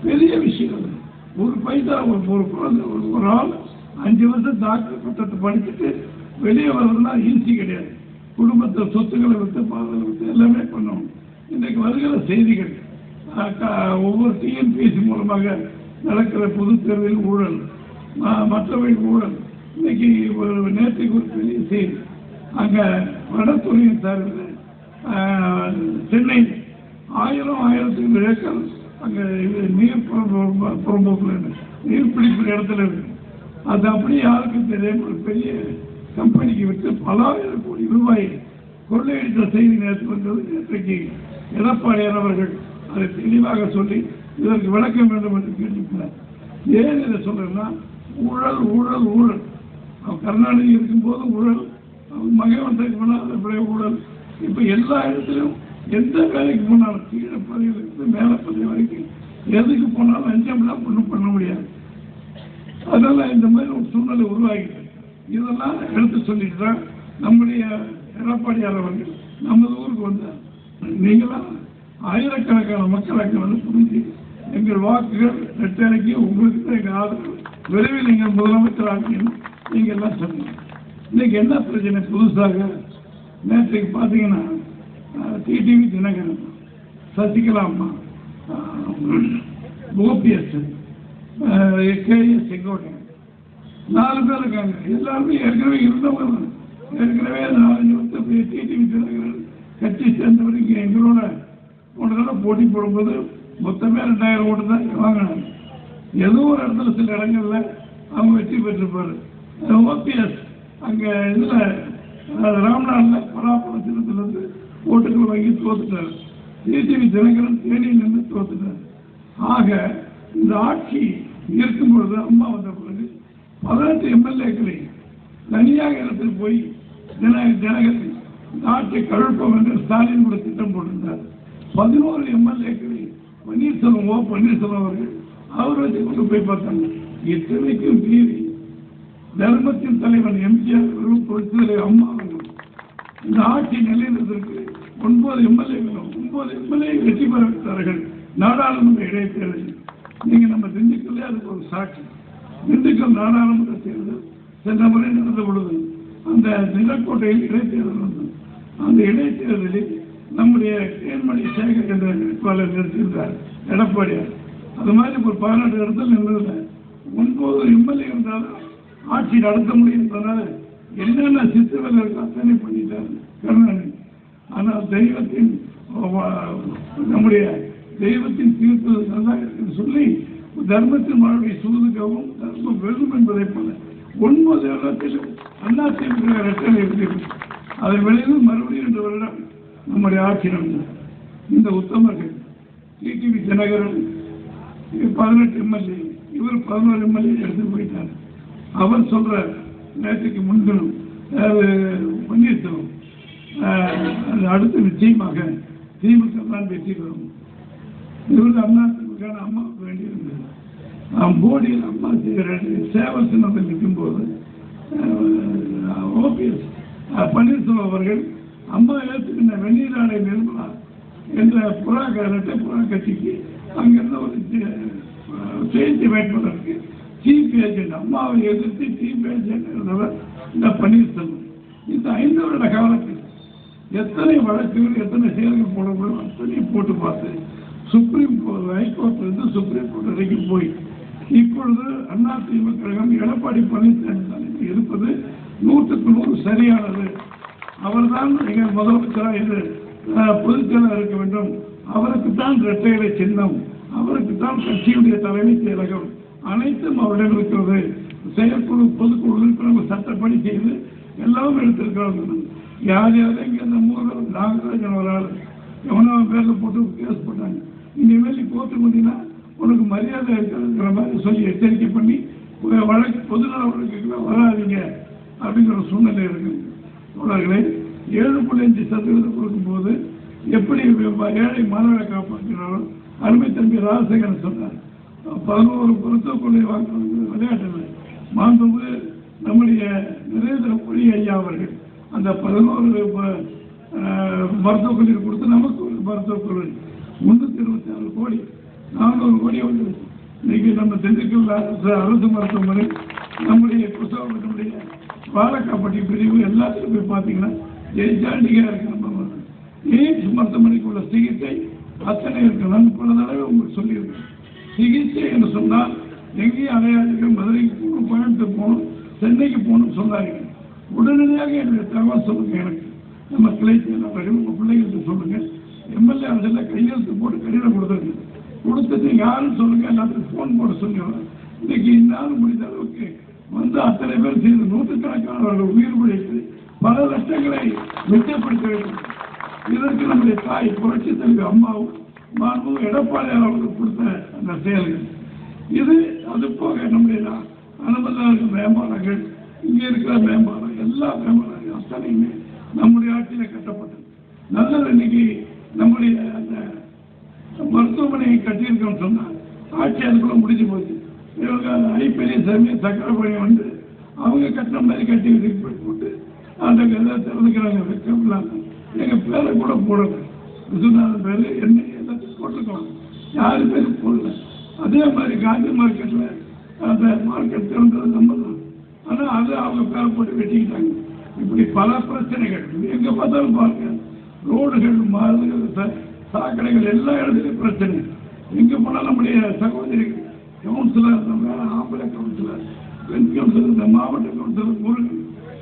பெரிய விஷயம். ஒரு பைசா ஒரு குழந்தை ஒரு ஆள் 5 வருஷம் டாக்டர் பட்டத்தை படிச்சுட்டு வெளியே வர்றதுனா ஈஸி கிடையாது. குடும்பத்தை சொத்துக்களை விட்டு பாதங்களை விட்டு எல்லாமே பண்ணணும். இன்றைக்கு வருகிற செய்திகள் ஒவ்வொரு டிஎன்பிஎஸ்சி மூலமாக நடக்கிற பொது தேர்தலில் ஊழல், மற்றவை ஊழல். இன்னைக்கு நேற்றுக்கு ஒரு பெரிய செய்தி, அங்கே வடத்துறையின் சார்பில் சென்னை 1000 ஏக்கர் அங்கே நீர் புறம்போக்கு நீர்பிடிப்பு இடத்துல இருக்கு. அது அப்படியே யாருக்கும் தெரியாம ஒரு பெரிய கம்பெனிக்கு விட்டு பலாயிரம் கோடி ரூபாய் கொள்ளையடித்த செய்தி நேற்று வந்தது. நேற்றைக்கு எடப்பாடியார் அவர்கள் அதை தெளிவாக சொல்லி இதற்கு விளக்கம் வேண்டும் என்று கேட்டிருக்கிறார். ஏன் இதை சொல்றேன்னா, ஊழல் ஊழல் ஊழல். கருணாநிதி இருக்கும்போது ஊழல், மகேவன் போனாலும் ஊழல். இப்ப எல்லா இடத்திலும் எந்த வேலைக்கு போனாலும் கீழே பதவியிலிருந்து மேல பதவி வரைக்கும் எதுக்கு போனாலும் லஞ்சம்லாம் ஒன்றும் பண்ண முடியாது. அதனால இந்த மாதிரி ஒரு சூழ்நிலை உருவாகிட்டு இதெல்லாம் எடுத்து சொல்லிட்டு தான் நம்முடைய எடப்பாடியார் அவர்கள் நமது ஊருக்கு வந்தார். நீங்களாம் ஆயிரக்கணக்கான மக்களுக்கு வந்து புரிஞ்சு எங்கள் வாக்குகள் ரெட்டரைக்கு உங்களுக்கு தான் எங்கள் ஆதரவு, விரைவில் நீங்கள் முதலமைச்சர் ஆகின்னு நீங்க எல்லாம் சொன்னீங்க. இன்னைக்கு என்ன பிரச்சனை? புதுசாக நேற்றைக்கு பார்த்தீங்கன்னா டிடிவி தினகரன், சசிகலா அம்மா, ஓபிஎஸ், கேஎஸ் செங்கோட்டையன் 4 பேர் இருக்காங்க. எல்லாருமே ஏற்கனவே இருந்தவங்க. ஏற்கனவே 4-5 வருஷம் டிடிவி தினகரன் கட்சி சேர்ந்தவர் இங்கே எங்களோட போனதோட போட்டி போடும்போது மொத்தமே 2000 ஓட்டு தான் வாங்கினாங்க. ஏதோ ஒரு இடத்துல சில இடங்கள்ல அவங்க வெற்றி பெற்றிருப்பாரு. ஓபிஎஸ் அங்கே இதில் ராம்நாட்டில் பலாப்பழ சின்னத்திலிருந்து ஓட்டுகள் வாங்கி தோத்துட்டார். டிடிவி தினகரன் தேனியில் நின்று தோத்துட்டார். ஆக இந்த ஆட்சி இருக்கும் பொழுது அம்மா வந்த பிறகு 18 எம்எல்ஏக்களை தனியாக இடத்தில் போய் தினகரன் ஆட்சியை கழுப்பம் என்று ஸ்டாலின் கூட திட்டம் போட்டிருந்தார். 11 எம்எல்ஏக்களை பன்னீர்செல்வம் அவர்கள் அவர் வச்சு கொண்டு போய் பார்த்தாங்க. இத்தனைக்கும் மீறி தர்மத்தின் தலைவன் எம்ஜிஆர் புரட்சி தலைவர் அம்மா அவர்கள் இந்த ஆட்சி நிலைநிறுவதற்கு 9 எம்எல்ஏக்களும் 9 எம்எல்ஏ வெற்றி பெற வைத்தார்கள் நாடாளுமன்ற இடைத்தேர்தலில். நீங்க நம்ம திண்டுக்கல்லே அதுக்கு ஒரு சாட்சி. திண்டுக்கல் நாடாளுமன்ற தேர்தல் சென்ற முறை நடந்த பொழுது அந்த நிலக்கோட்டையில் இடைத்தேர்தல் வந்தது. அந்த இடைத்தேர்தலில் நம்முடைய தேன்மணி சேகர் என்ற வேட்பாளர் நிறுத்தியிருந்தார் எடப்பாடியார். அது மாதிரி ஒரு 18 இடத்துல நின்றதில்லை. 9 எம்எல்ஏ இருந்தாலும் ஆட்சி நடத்த முடியும் என்பதனால என்னென்ன சித்தவேலை இருக்கு அத்தனை பண்ணிட்டார் கருணாநிதி. ஆனால் நம்முடைய தெய்வத்தின் தீர்ப்பு நல்லா இருக்குன்னு சொல்லி தர்மத்தின் வாழ்வை சூதுக்கவும் தர்மம் வெல்லும் என்பதை போல 9 இடத்திலும் அதிமுக இரட்டை இருக்கிறது. அதை வெளியில் மறுபடியும் 2 வருடம் நம்முடைய ஆட்சி நடந்தது. இந்த உத்தமர்கள் டிடிவி தினகரன் 18 எம்எல்ஏ, இவர் 11 எம்எல்ஏ எடுத்து போயிட்டார். அவர் சொல்ற நேற்றுக்கு முன்தினம் பன்னீர்செல்வம் அடுத்து நிச்சயமாக திமுக தான் வெற்றி பெறும். இவருக்கு அதிமுக அம்மாவுக்கு வேண்டியிருந்தது. போடியில் அம்மா சேவை சின்னத்தில் நிற்கும் போது ஓபிஎஸ் பன்னீர்செல்வம் அவர்கள் அம்மா ஏற்றுக்கின்ற வெந்நீராடை நிர்மலா என்ற இரட்டை புறா கட்சிக்கு அங்கிருந்த ஒரு செய்தி வேட்பாளருக்கு சீஃப் ஏஜென்ட், அம்மாவை எதிர்த்து சீஃப் ஏஜென்ட் இருந்தவர் இந்த பன்னீர்செல்வம். இந்த 5 வருட காலத்தில் எத்தனை வழக்குகள் எத்தனை செயல்கள் போடப்படும் அத்தனையும் போட்டு பார்த்து சுப்ரீம் கோர்ட், ஹைகோர்ட்டிலிருந்து சுப்ரீம் கோர்ட் வரைக்கும் போய் இப்பொழுது அதிமுக கழகம் எடப்பாடி பழனிசாமி தலைமையில் இருப்பது 100க்கு 100 சரியானது. அவர்தான் எங்கள் முதலமைச்சராக இது பொதுச்செயலாளர் இருக்க வேண்டும். அவருக்குத்தான் இரட்டையிலை சின்னம், அவருக்குத்தான் கட்சியுடைய தலைமை செயலகம் அனைத்தும் அவரிடம் இருக்கிறது. செயற்குழு பொதுக்குழு உறுப்பினர்கள் சட்டப்படி செய்து எல்லாம் எடுத்திருக்கிறார்கள். யார் யாரும் இங்கே அந்த 3 நாகராஜன் ஒரு ஆள் எவனோ பேரில் போட்டு கேஸ் போட்டாங்க. இனிமேல் நீ போட்டு கொண்டீங்கன்னா உனக்கு மரியாதை இருக்கிறதுங்கிற மாதிரி சொல்லி எச்சரிக்கை பண்ணி வழக்கு பொதுநல வழக்குகளை வராதிங்க அப்படிங்கிற சூழ்நிலை இருக்கு. தோழர்களே, 7.5% கொடுக்கும்போது எப்படி ஏழை மாணவரை காப்பாற்றினாரோ அருமை தம்பி ராஜசேகரன் சொன்னார். 11 மருத்துவக் வாக்குறது விளையாட்டு மாண்புமிகு நம்முடைய நரேந்திர மோடி ஐயா அவர்கள் அந்த 11 மருத்துவக் கல்லூரி கொடுத்து நமக்கு ஒரு மருத்துவக் கல்லூரி 326 கோடி 400 கோடி வந்து இன்னைக்கு நம்ம திண்டுக்கல் அரசு மருத்துவமனை, நம்முடைய புத்தகத்தினுடைய வாழக்காப்பட்டி பிரிவு எல்லாத்துக்கும் போய் பார்த்தீங்கன்னா ஜெயிச்சாண்டிகா இருக்கு. நம்ம எய்ம்ஸ் மருத்துவமனைக்கு உள்ள சிகிச்சை அத்தனை இருக்கு. நான் பல தடவை உங்களுக்கு சொல்லியிருக்கேன். சிகிச்சை என்று சொன்னால் எங்கேயும் அலையாளிகள் மதுரைக்கு போகணும், கோயம்புத்தூர் போகணும், சென்னைக்கு போகணும்னு சொன்னாங்க. உடனடியாக என்னுடைய தகவல் சொல்லுங்க. எனக்கு நம்ம கிளை செயலாளர்கள் உங்கள் பிள்ளைகளுக்கு சொல்லுங்க. எம்எல்ஏ அரசில் கையெழுத்து போட்டு கடிதம் கொடுத்துட்டு யாரும் சொல்லுங்க, எல்லாத்துக்கும் ஃபோன் போட சொல்லுவாங்க. இன்னைக்கு இந்நாள் முடிந்த அளவுக்கு வந்து அத்தனை பேர் செய்து நூற்றுக்கணக்கானவர்கள் உயிர் பிழைத்து பல லட்சங்களை மிச்சப்படுத்த வேண்டும். இதற்கு நம்முடைய தாய் புரட்சி தலைவர் அம்மாவும் மாண்பும் எடப்பாடி அவர்களுக்கு கொடுத்த அந்த செயல்கள் இது. அது போக நம்முடைய அனுமதி மேம்பாலங்கள், இங்கே இருக்கிற மேம்பாலம், எல்லா மேம்பாலங்களும் அத்தனையுமே நம்முடைய ஆட்சியில் கட்டப்பட்டது. நல்லது. இன்னைக்கு நம்முடைய அந்த மருத்துவமனையை கட்டியிருக்கோம்னு சொன்னால் ஆட்சி அதுக்குள்ள முடிஞ்சு போச்சு. இவங்க ஐப்பெரியசாமி சக்கரபாணி வந்து அவங்க கட்டின மாதிரி கட்டி போட்டு அந்த கதை திறந்துக்கிறாங்க. வைக்கலாம் எங்கள் பேரை கூட போடல, விஸ்வநாதன் பேர் என்ன எல்லாத்தையும் போட்டிருக்கோம், யாரு பேரும் போடல. அதே மாதிரி காந்தி மார்க்கெட்டில் அந்த மார்க்கெட் திறந்தது நம்ம தான். ஆனால் அது அவங்க பேரை போட்டு வெட்டிக்கிட்டாங்க. இப்படி பல பிரச்சனைகள் எங்கே பார்த்தாலும் பாருங்க. ரோடுகள், மாறுதல், சாக்கடைகள், எல்லா இடத்துலையும் பிரச்சனை. எங்கே போனாலும் நம்முடைய சகோதரிகள் கவுன்சிலர், நம்ம ஆம்பளை கவுன்சிலர், பெண் கவுன்சிலர், இந்த மாவட்ட கவுன்சிலர் முருகன்